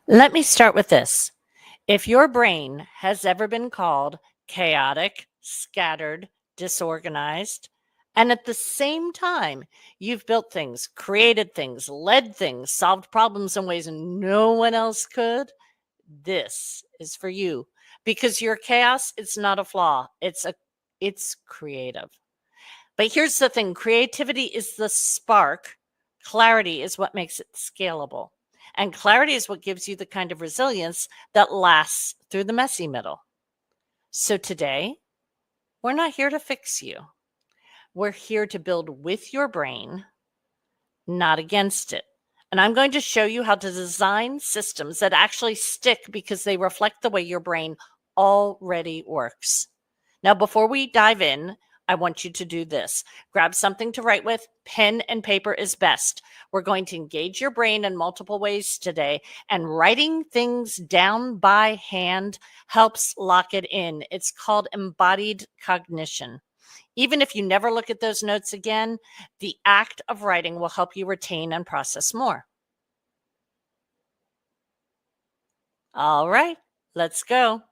Let me start with this. If your brain has ever been called chaotic, scattered, disorganized, and at the same time, you've built things, created things, led things, solved problems in ways no one else could, this is for you because your chaos, it's not a flaw. It's creative. But here's the thing, creativity is the spark, clarity is what makes it scalable. And clarity is what gives you the kind of resilience that lasts through the messy middle. So today, we're not here to fix you. We're here to build with your brain, not against it. And I'm going to show you how to design systems that actually stick because they reflect the way your brain already works. Now, before we dive in, I want you to do this. Grab something to write with. Pen and paper is best. We're going to engage your brain in multiple ways today, and writing things down by hand helps lock it in. It's called embodied cognition. Even if you never look at those notes again, the act of writing will help you retain and process more. All right, let's go.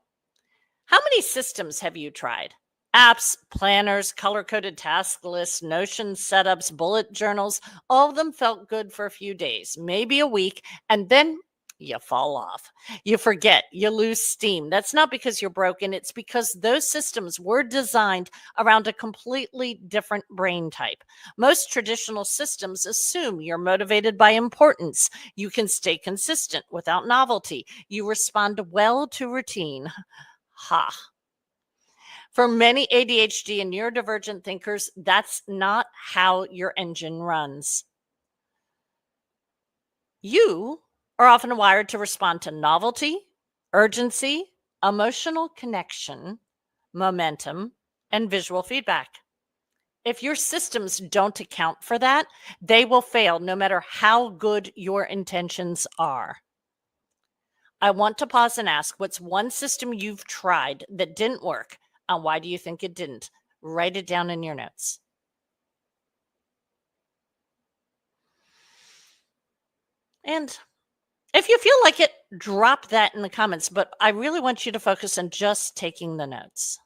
How many systems have you tried? Apps, planners, color-coded task lists, Notion setups, bullet journals, all of them felt good for a few days, maybe a week, and then you fall off. You forget, you lose steam. That's not because you're broken, it's because those systems were designed around a completely different brain type. Most traditional systems assume you're motivated by importance. You can stay consistent without novelty. You respond well to routine. Ha. For many ADHD and neurodivergent thinkers, that's not how your engine runs. You are often wired to respond to novelty, urgency, emotional connection, momentum, and visual feedback. If your systems don't account for that, they will fail no matter how good your intentions are. I want to pause and ask, what's one system you've tried that didn't work? And why do you think it didn't? Write it down in your notes. And if you feel like it, drop that in the comments. But I really want you to focus on just taking the notes.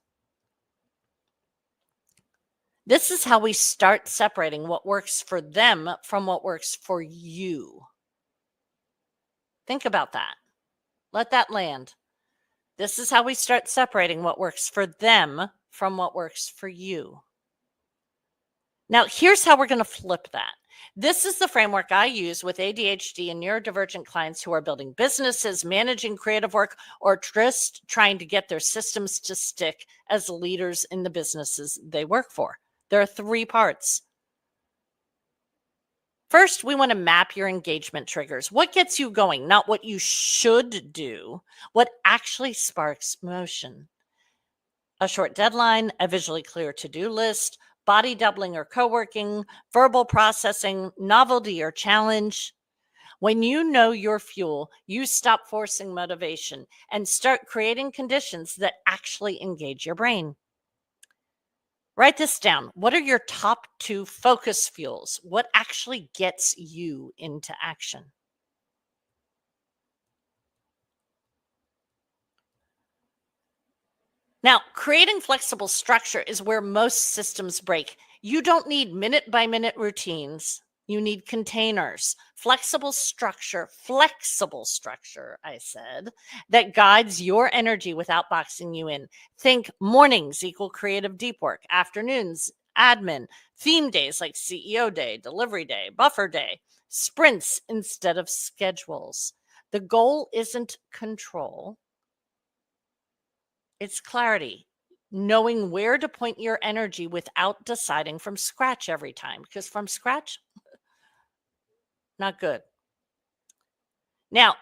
This is how we start separating what works for them from what works for you. Think about that. Let that land. This is how we start separating what works for them from what works for you. Now, here's how we're going to flip that. This is the framework I use with ADHD and neurodivergent clients who are building businesses, managing creative work, or just trying to get their systems to stick as leaders in the businesses they work for. There are 3 parts. First, we want to map your engagement triggers. What gets you going? Not what you should do, what actually sparks motion. A short deadline, a visually clear to-do list, body doubling or co-working, verbal processing, novelty or challenge. When you know your fuel, you stop forcing motivation and start creating conditions that actually engage your brain. Write this down. What are your top 2 focus fuels? What actually gets you into action? Now, creating flexible structure is where most systems break. You don't need minute by minute routines. You need containers, flexible structure, I said, that guides your energy without boxing you in. Think mornings equal creative deep work, afternoons, admin, theme days like CEO day, delivery day, buffer day, sprints instead of schedules. The goal isn't control, it's clarity, knowing where to point your energy without deciding from scratch every time, because from scratch, not good. Now,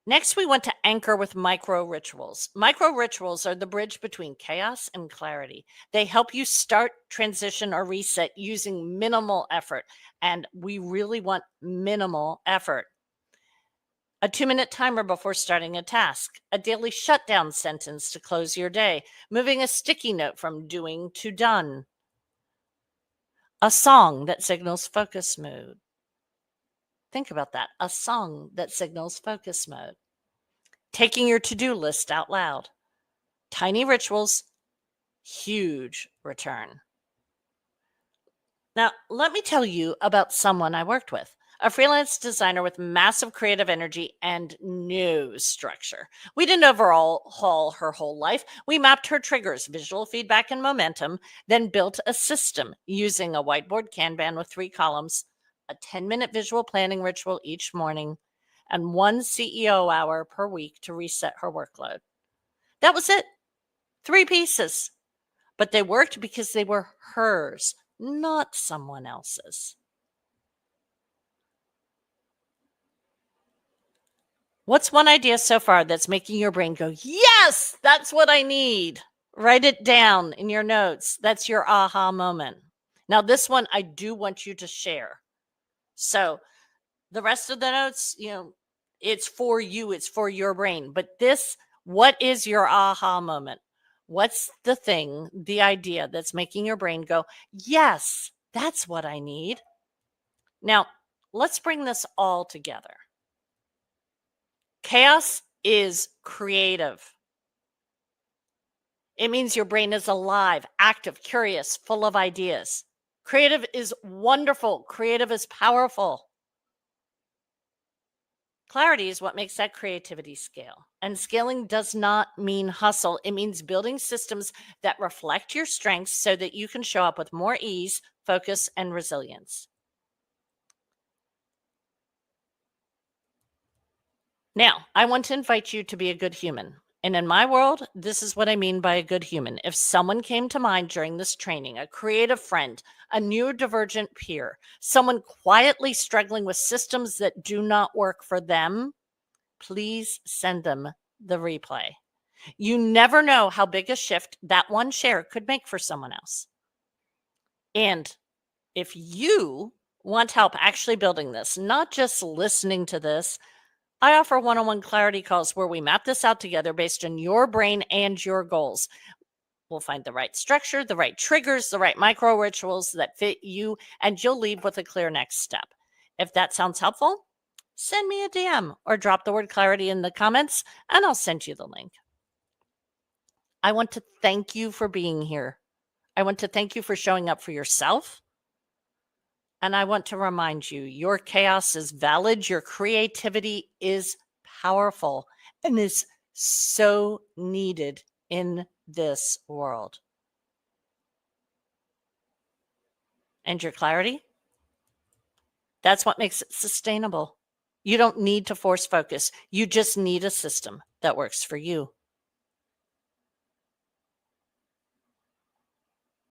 next we want to anchor with micro rituals. Micro rituals are the bridge between chaos and clarity. They help you start, transition, or reset using minimal effort. And we really want minimal effort. A 2-minute timer before starting a task, a daily shutdown sentence to close your day, moving a sticky note from doing to done, a song that signals focus mode. Think about that, a song that signals focus mode. taking your to-do list out loud. Tiny rituals, huge return. Now, let me tell you about someone I worked with, a freelance designer with massive creative energy and no structure. We didn't overhaul her whole life. We mapped her triggers, visual feedback, and momentum, then built a system using a whiteboard Kanban with 3 columns, a 10-minute visual planning ritual each morning, and 1 CEO hour per week to reset her workload. That was it. 3 pieces. But they worked because they were hers, not someone else's. What's one idea so far that's making your brain go, yes, that's what I need? Write it down in your notes. That's your aha moment. Now, this one I do want you to share. So, the rest of the notes, it's for you, it's for your brain. But this, what is your aha moment? What's the thing, the idea that's making your brain go, yes, that's what I need? Now, let's bring this all together. Chaos is creative. It means your brain is alive, active, curious, full of ideas. Creative is wonderful. Creative is powerful. Clarity is what makes that creativity scale. And scaling does not mean hustle. It means building systems that reflect your strengths so that you can show up with more ease, focus, and resilience. Now, I want to invite you to be a good human. And in my world, this is what I mean by a good human. If someone came to mind during this training, a creative friend, a neurodivergent peer, someone quietly struggling with systems that do not work for them, please send them the replay. You never know how big a shift that one share could make for someone else. And if you want help actually building this, not just listening to this, I offer one-on-one clarity calls where we map this out together based on your brain and your goals. We'll find the right structure, the right triggers, the right micro rituals that fit you, and you'll leave with a clear next step. If that sounds helpful, send me a DM or drop the word clarity in the comments, and I'll send you the link. I want to thank you for being here. I want to thank you for showing up for yourself. And I want to remind you, your chaos is valid. Your creativity is powerful and is so needed in this world. And your clarity, that's what makes it sustainable. You don't need to force focus. You just need a system that works for you.